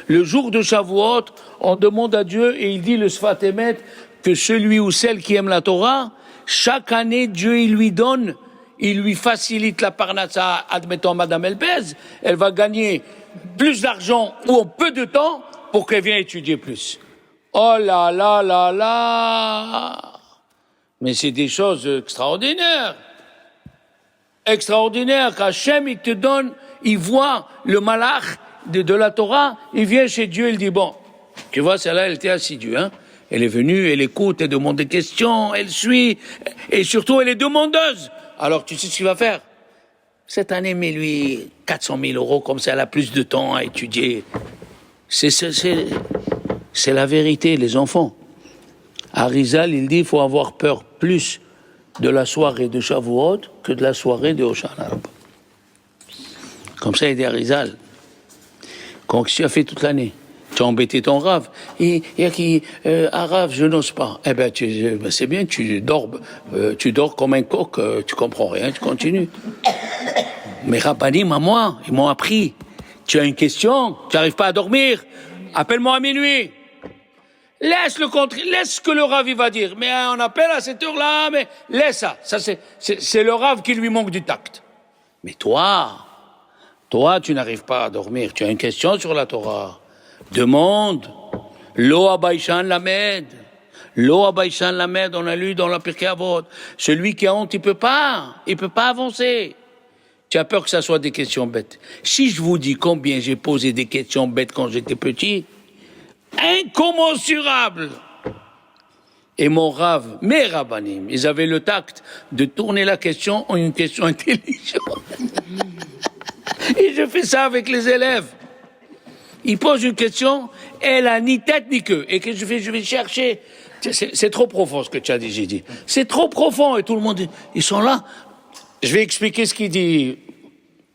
Le jour de Shavuot, on demande à Dieu et il dit le Sfat Emet que celui ou celle qui aime la Torah, chaque année Dieu il lui donne, il lui facilite la parnassa. Admettons Madame Elbez, elle va gagner plus d'argent ou en peu de temps pour qu'elle vienne étudier plus. Oh là là là là! Mais c'est des choses extraordinaires. Extraordinaires qu'Hachem, il te donne, il voit le malach de la Torah, il vient chez Dieu, il dit, bon, tu vois, celle-là, elle était assidue, hein. Elle est venue, elle écoute, elle demande des questions, elle suit, et surtout, elle est demandeuse. Alors, tu sais ce qu'il va faire? Cette année, mets-lui 400 000 €, comme ça, elle a plus de temps à étudier. C'est la vérité, les enfants. Arizal, il dit, il faut avoir peur plus de la soirée de Shavuot que de la soirée de Hoshana. Comme ça, il dit Arizal. Qu'est-ce que tu as fait toute l'année? Tu as embêté ton Rav. Il y a qui, Rav, je n'ose pas. Eh ben, c'est bien, tu dors comme un coq, tu comprends rien, tu continues. Mais Rabbanim, à moi, ils m'ont appris. Tu as une question, tu n'arrives pas à dormir, appelle-moi à minuit. Laisse ce que le Rav il va dire. Mais on appelle à cette heure-là, mais laisse ça. Ça c'est le Rav qui lui manque du tact. Mais toi, tu n'arrives pas à dormir. Tu as une question sur la Torah. Demande. Lo abaishan lamed. Lo abaishan lamed, on a lu dans la Pirkei Avot. Celui qui a honte, il peut pas avancer. Tu as peur que ça soit des questions bêtes. Si je vous dis combien j'ai posé des questions bêtes quand j'étais petit, incommensurable. Et mon Rav, mes Rabbanim, ils avaient le tact de tourner la question en une question intelligente. Et je fais ça avec les élèves. Ils posent une question, elle a ni tête ni queue. Et que je vais chercher. C'est trop profond ce que tu as dit, j'ai dit. C'est trop profond et tout le monde, ils sont là. Je vais expliquer ce qu'il dit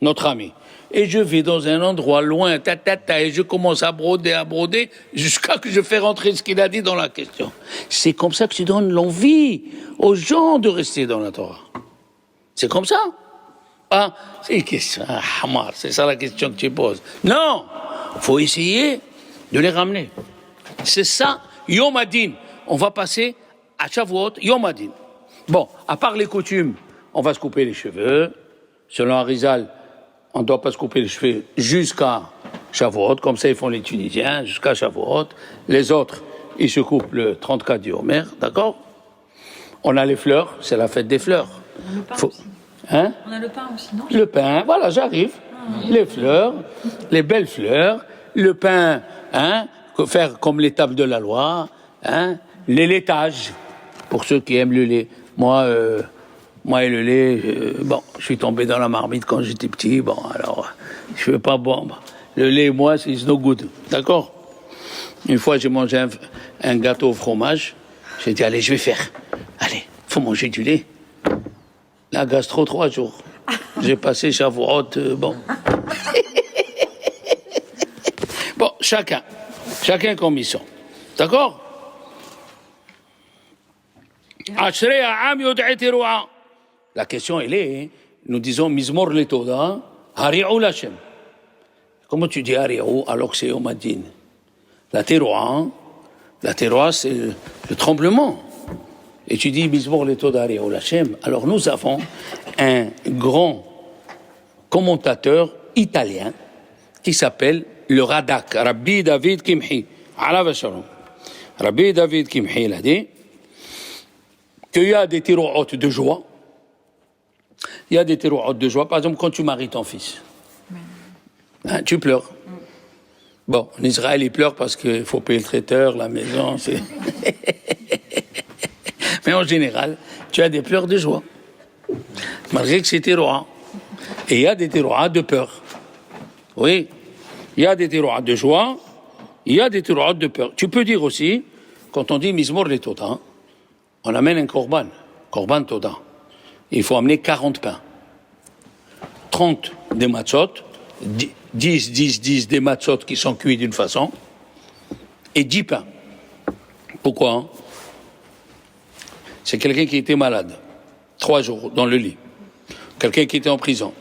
notre ami. Et je vais dans un endroit loin, et je commence à broder, jusqu'à que je fais rentrer ce qu'il a dit dans la question. C'est comme ça que tu donnes l'envie aux gens de rester dans la Torah. C'est comme ça. Ah, c'est ça la question que tu poses. Non, faut essayer de les ramener. C'est ça, Yom Adin. On va passer à Shavuot, Yom Adin. Bon, à part les coutumes, on va se couper les cheveux. Selon Arizal, on ne doit pas se couper les cheveux jusqu'à Shavuot, comme ça ils font les Tunisiens, jusqu'à Shavuot. Les autres, ils se coupent le 34 du Homer, d'accord? On a les fleurs, c'est la fête des fleurs. On a le pain aussi. Hein? On a le pain aussi, non? Le pain, voilà, j'arrive. Les fleurs, les belles fleurs, le pain, hein, faire comme l'étape de la loi, hein, les laitages. pour ceux qui aiment le lait. Moi et le lait, je suis tombé dans la marmite quand j'étais petit. Bon, alors, je veux pas bon. Le lait, moi, c'est no good. D'accord? Une fois, j'ai mangé un gâteau au fromage. J'ai dit, allez, je vais faire. Allez, faut manger du lait. La gastro, 3 jours. J'ai passé Shavuot, bon. Bon, chacun comme ils sont. D'accord? La question, elle est, nous disons, Mizmor Letoda, Hari'u Lashem. Comment tu dis Hari'u alors que c'est au Madin? La teroua, c'est le tremblement. Et tu dis Mizmor Letoda Hari'u Lashem. Alors nous avons un grand commentateur italien qui s'appelle le Radak, Rabbi David Kimhi. Rabbi David Kimhi, il a dit qu'il y a des terouot de joie. Il y a des terouot de joie. Par exemple, quand tu maries ton fils, hein, tu pleures. Bon, en Israël, ils pleurent parce qu'il faut payer le traiteur, la maison, c'est... Mais en général, tu as des pleurs de joie. Malgré que c'est terouat. Et il y a des terouats de peur. Oui, il y a des terouats de joie, il y a des terouats de peur. Tu peux dire aussi, quand on dit Mizmor Letoda, on amène un korban Toda. Il faut amener 40 pains. 30 des matzot, 10 des matzot qui sont cuits d'une façon, et 10 pains. Pourquoi? C'est quelqu'un qui était malade, 3 jours dans le lit. Quelqu'un qui était en prison.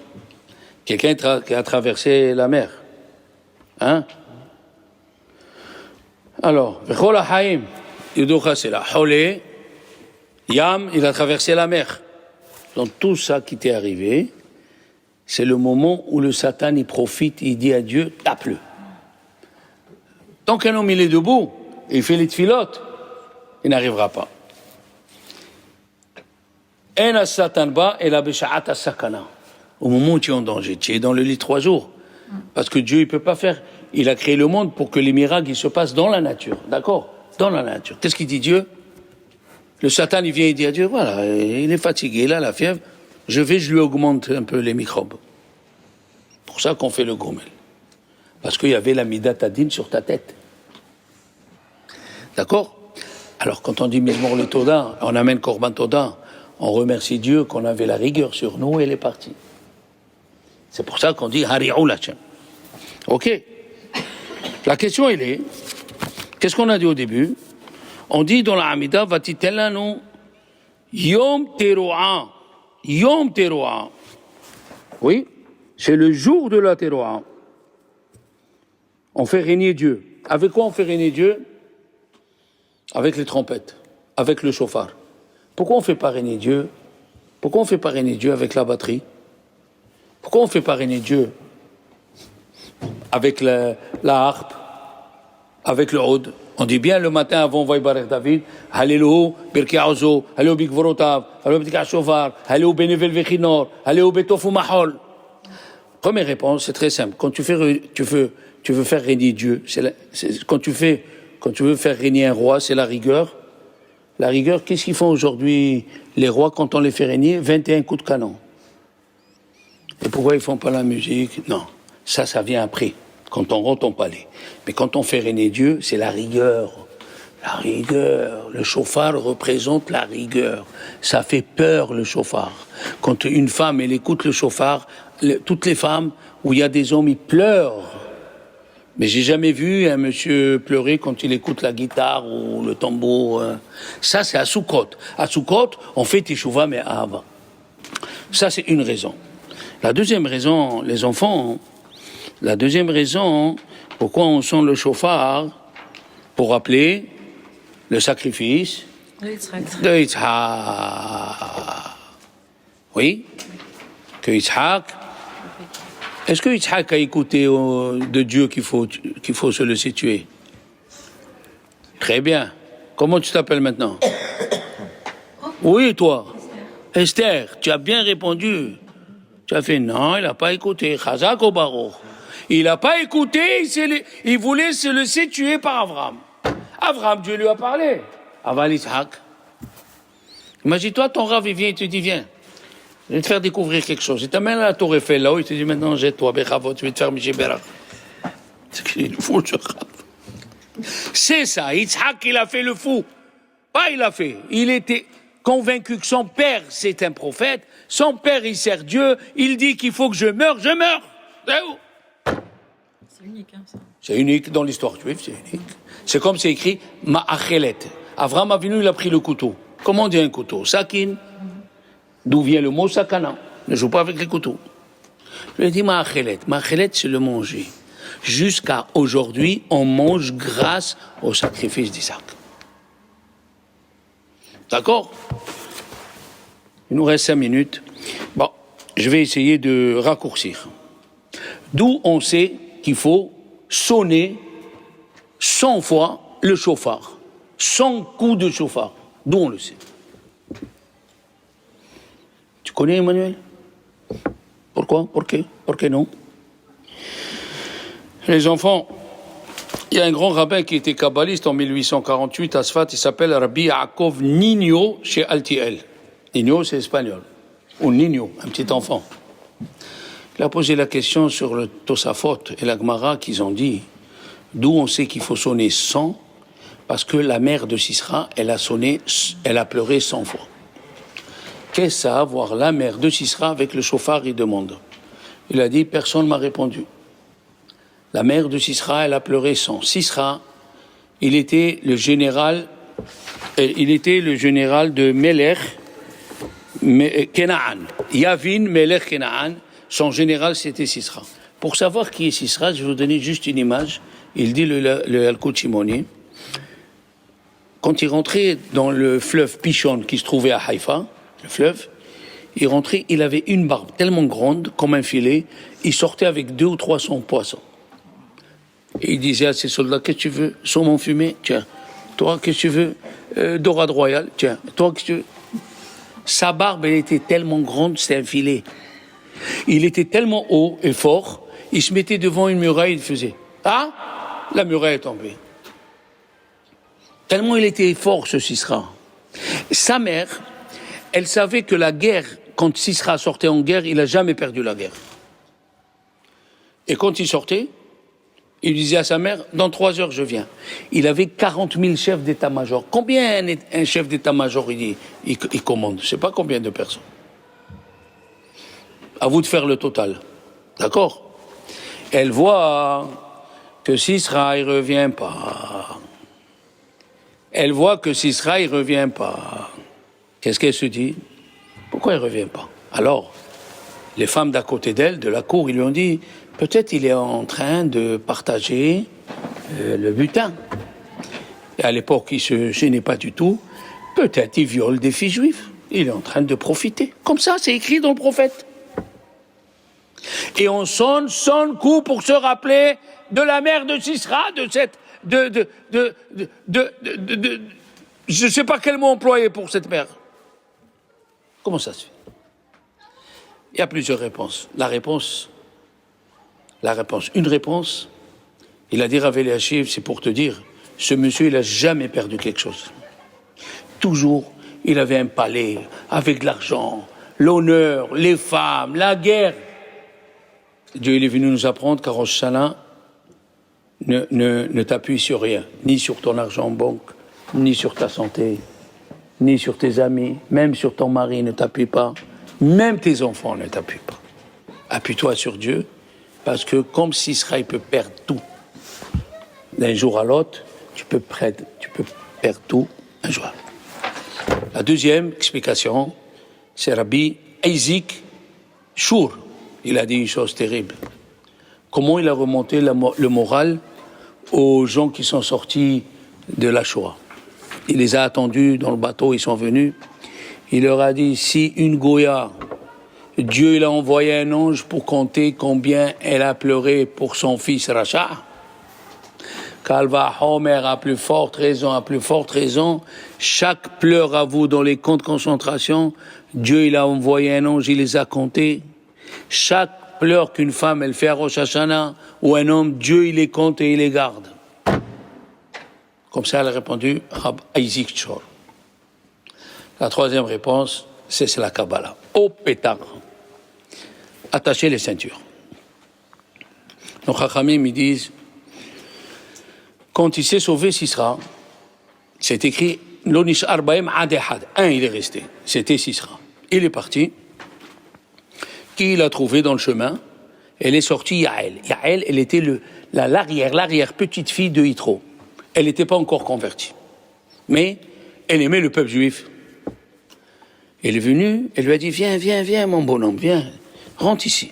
Quelqu'un qui a traversé la mer. Hein? Alors, Vechol HaHaim, Yudocha c'est là. Holé, Yam, il a traversé la mer. Donc tout ça qui t'est arrivé, c'est le moment où le Satan il profite, il dit à Dieu, tape-le. Tant qu'un homme il est debout, et il fait les tfilotes, il n'arrivera pas. En as-Satan ba et la besha'at as-sakana. Au moment où tu es en danger, tu es dans le lit 3 jours. Parce que Dieu, il peut pas faire. Il a créé le monde pour que les miracles ils se passent dans la nature. D'accord? Dans la nature. Qu'est-ce qu'il dit Dieu? Le Satan, il vient et dit à Dieu, voilà, il est fatigué, il a la fièvre, je lui augmente un peu les microbes. Pour ça qu'on fait le gomel. Parce qu'il y avait la midatadine sur ta tête. D'accord? Alors quand on dit Mizmor le Toda, on amène Korban Toda, on remercie Dieu qu'on avait la rigueur sur nous et elle est partie. C'est pour ça qu'on dit Hari'u Lashem. Ok? La question, elle est, qu'est-ce qu'on a dit au début? On dit dans la Hamida, Vatitelanu Yom Teroua. Yom Teroua. Oui, c'est le jour de la Teroua. On fait régner Dieu. Avec quoi on fait régner Dieu? Avec les trompettes, avec le chauffard. Pourquoi on ne fait pas régner Dieu? Pourquoi on ne fait pas régner Dieu avec la batterie? Pourquoi on ne fait pas régner Dieu avec la harpe, avec le oud? On dit bien le matin avant Vaybarech David, Hallelu, Birkei Azo, Hallelu Bikvorotav, Hallelu B'tikach Shofar, Hallelu Benevel Vechinor, Hallelu Betofu Mahol. Première réponse, c'est très simple. Quand tu veux faire régner Dieu, quand tu veux faire régner un roi, c'est la rigueur. La rigueur, qu'est-ce qu'ils font aujourd'hui les rois quand on les fait régner? 21 coups de canon. Et pourquoi ils font pas la musique? Non, ça vient après. Quand on rentre au palais. Mais quand on fait régner Dieu, c'est la rigueur. La rigueur. Le chauffard représente la rigueur. Ça fait peur, le chauffard. Quand une femme, elle écoute le chauffard, toutes les femmes, où il y a des hommes, ils pleurent. Mais j'ai jamais vu un monsieur pleurer quand il écoute la guitare ou le tambour. Ça, c'est à Soukot. À Soukot, on fait Teshuvah, mais avant. Ça, c'est une raison. La deuxième raison, les enfants... La deuxième raison, pourquoi on sonne le chauffard, pour rappeler le sacrifice de Yitzhak. Oui, que Yitzhak. Est-ce que Yitzhak a écouté de Dieu qu'il faut se laisser tuer? Très bien. Comment tu t'appelles maintenant? Oui, toi. Esther, tu as bien répondu. Tu as fait non, il n'a pas écouté. Chazak au Baruch. Il n'a pas écouté, il voulait se laisser tuer par Abraham. Abraham, Dieu lui a parlé. Aval Yitzhak. Imagine-toi, ton Rav, il vient et te dit, viens, je vais te faire découvrir quelque chose. Il t'amène à la tour Eiffel, là-haut, il te dit, maintenant, jette-toi, Bechavot, je vais te faire Miché Berach. C'est le fou, ce Rav. C'est ça, Yitzhak, il a fait le fou. Pas il a fait. Il était convaincu que son père, c'est un prophète. Son père, il sert Dieu. Il dit qu'il faut que je meure, je meurs. C'est où? C'est unique, hein, ça. C'est unique dans l'histoire juive, c'est unique. C'est comme c'est écrit Ma'achelet. Avram Avinu, il a pris le couteau. Comment on dit un couteau? Sakin. D'où vient le mot sakana? Ne joue pas avec les couteaux. Je lui ai dit Ma'achelet. Ma'achelet, c'est le manger. Jusqu'à aujourd'hui, on mange grâce au sacrifice d'Isaac. D'accord? Il nous reste 5 minutes. Bon, je vais essayer de raccourcir. D'où on sait qu'il faut sonner 100 fois le chauffard. 100 coups de chauffard. D'où on le sait. Tu connais Emmanuel? Pourquoi? Por qué non? Les enfants, il y a un grand rabbin qui était kabbaliste en 1848 à Sfat, il s'appelle Rabbi Yaakov Nino chez Altiel. Nino, c'est espagnol. Ou Nino, un petit enfant. Il a posé la question sur le Tosafot et la Gemara qu'ils ont dit, d'où on sait qu'il faut sonner 100, parce que la mère de Sisra, elle a pleuré 100 fois. Qu'est-ce que ça a à voir la mère de Sisra avec le chauffard, il demande. Il a dit, personne ne m'a répondu. La mère de Sisra, elle a pleuré 100. Sisra, il était le général de Melech Kenaan. Yavin Melech Kenaan, son général c'était Sisra. Pour savoir qui est Sisra, je vais vous donner juste une image. Il dit le Yalkut Shimoni. Quand il rentrait dans le fleuve Pishon qui se trouvait à Haïfa, le fleuve, il rentrait, il avait une barbe tellement grande, comme un filet, il sortait avec 200 ou 300 poissons. Et il disait à ses soldats, qu'est-ce que tu veux? Saumon fumé? Tiens. Toi, qu'est-ce que tu veux? Dorade royale? Tiens. Toi, qu'est-ce que tu veux? Sa barbe, elle était tellement grande, c'était un filet. Il était tellement haut et fort, il se mettait devant une muraille, il faisait, ah, la muraille est tombée. Tellement il était fort, ce Sisra. Sa mère, elle savait que la guerre, quand Sisra sortait en guerre, il n'a jamais perdu la guerre. Et quand il sortait, il disait à sa mère, dans 3 heures, je viens. Il avait 40 000 chefs d'état-major. Combien un chef d'état-major il commande? Je ne sais pas combien de personnes. À vous de faire le total. D'accord? Elle voit que Sisra, il ne revient pas. Elle voit que Sisra, il ne revient pas. Qu'est-ce qu'elle se dit? Pourquoi il ne revient pas? Alors, les femmes d'à côté d'elle, de la cour, ils lui ont dit, peut-être il est en train de partager le butin. Et à l'époque, il ne se gênait pas du tout. Peut-être il viole des filles juives. Il est en train de profiter. Comme ça, c'est écrit dans le prophète. Et on sonne 100 coups pour se rappeler de la mère de Sisra, de cette... je ne sais pas quel mot employer pour cette mère. Comment ça se fait? Il y a plusieurs réponses. Une réponse, il a dit Rav Eliashiv, c'est pour te dire, ce monsieur, il n'a jamais perdu quelque chose. Toujours, il avait un palais, avec de l'argent, l'honneur, les femmes, la guerre. Dieu, il est venu nous apprendre qu'à Rosh Hashanah, ne t'appuie sur rien, ni sur ton argent en banque, ni sur ta santé, ni sur tes amis, même sur ton mari, ne t'appuie pas, même tes enfants ne t'appuient pas. Appuie-toi sur Dieu, parce que comme Sisra, il peut perdre tout d'un jour à l'autre, tu peux perdre tout un jour. La deuxième explication, c'est Rabbi Isaac Shur. Il a dit une chose terrible. Comment il a remonté le moral aux gens qui sont sortis de la Shoah. Il les a attendus dans le bateau, ils sont venus. Il leur a dit, si une Goya, Dieu il a envoyé un ange pour compter combien elle a pleuré pour son fils Racha, Kalva Homer à plus forte raison, chaque pleur à vous dans les camps de concentration, Dieu il a envoyé un ange, il les a comptés. Chaque pleur qu'une femme elle fait à Rosh Hashanah, ou un homme, Dieu il les compte et il les garde. Comme ça elle a répondu Rab Isaac Shor. La troisième réponse, c'est la Kabbalah. Au pétard. Attachez les ceintures. Nos Chachamim me disent, quand il s'est sauvé Sisra, c'est écrit Lonish Arbaim Adehad. Un, il est resté. C'était Sisra. Il est parti. Qui l'a trouvé dans le chemin? Elle est sortie Yael. Yael, elle était l'arrière petite fille de Yitro. Elle n'était pas encore convertie. Mais elle aimait le peuple juif. Elle est venue, elle lui a dit, viens, mon bonhomme, viens, rentre ici.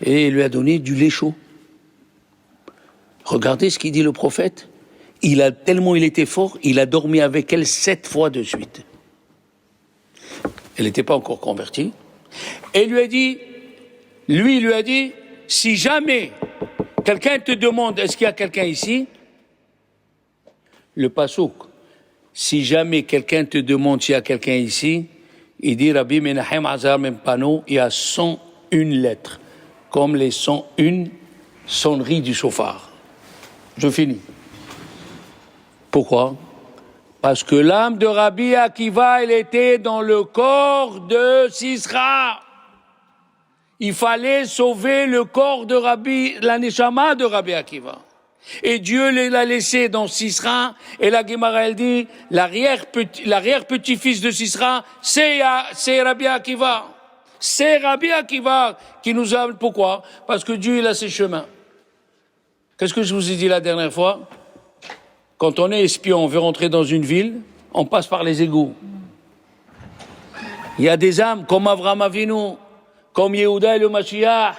Et elle lui a donné du lait chaud. Regardez ce qu'il dit le prophète. Tellement il était fort, il a dormi avec elle 7 fois de suite. Elle n'était pas encore convertie. Et lui a dit, si jamais quelqu'un te demande, est-ce qu'il y a quelqu'un ici? Le pasouk, si jamais quelqu'un te demande s'il y a quelqu'un ici, il dit, Rabbi Menachem Azar Mempano, il y a 101 lettres, comme les 101 sonneries du chauffard. Je finis. Pourquoi? Parce que l'âme de Rabbi Akiva, elle était dans le corps de Sisra. Il fallait sauver le corps de la Neshama de Rabbi Akiva. Et Dieu l'a laissé dans Sisra, et la Gemara, elle dit, l'arrière-petit-fils de Sisra, c'est Rabbi Akiva. C'est Rabbi Akiva qui nous a... Pourquoi? Parce que Dieu, il a ses chemins. Qu'est-ce que je vous ai dit la dernière fois? Quand on est espion, on veut rentrer dans une ville, on passe par les égouts. Il y a des âmes comme Avraham Avinu, comme Yehuda et le Mashiach.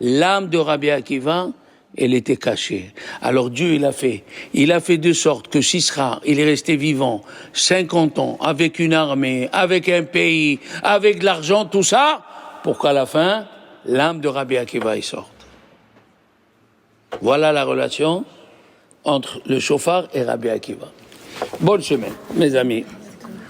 L'âme de Rabbi Akiva, elle était cachée. Alors Dieu, il a fait de sorte que Sisra, il est resté vivant 50 ans, avec une armée, avec un pays, avec de l'argent, tout ça, pour qu'à la fin, l'âme de Rabbi Akiva, il sorte. Voilà la relation entre le chauffard et Rabbi Akiva. Bonne semaine, mes amis.